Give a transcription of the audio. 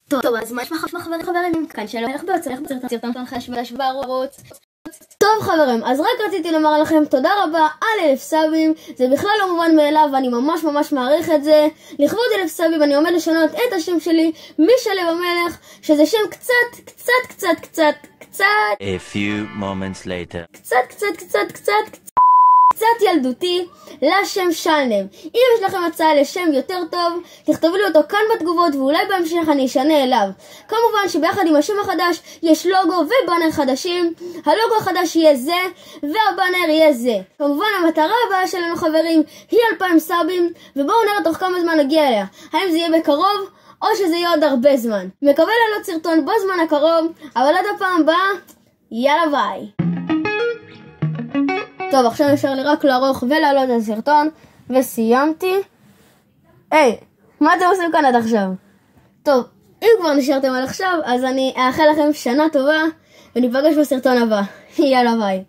טוב, אז מה יש חברים כאן שלא ילך סרטון חדש בערוץ. טוב חברים, אז רק רציתי לומר לכם תודה רבה על 1000 סאבים, זה בכלל לא מובן מאליו ואני ממש מעריך את זה. לכבוד 1000 סאבים אני עומד לשנות את השם שלי משלו המלך, שזה שם A few moments later. קצת ילדותי לשם שלנם. אם יש לכם הצעה לשם יותר טוב, תכתבו לי אותו כאן בתגובות ואולי בהמשך אני אשנה אליו. כמובן שביחד עם השם החדש יש לוגו ובאנר חדשים. הלוגו החדש יהיה זה והבאנר יהיה זה. כמובן המטרה הבאה שלנו חברים היא 2000 סאבים, ובואו נראה תוך כמה זמן נגיע אליה. האם זה יהיה בקרוב או שזה יהיה עוד הרבה זמן. מקווה לעלות סרטון בזמן הקרוב, אבל עד הפעם הבאה, יאללה ביי. טוב, עכשיו אפשר לי רק לערוך ולעלות את הסרטון, וסיימתי. היי, מה אתם עושים כאן עד עכשיו? טוב, אם כבר נשארתם עד עכשיו, אז אני אאחל לכם שנה טובה, וניפגש בסרטון הבא. יאללה ביי.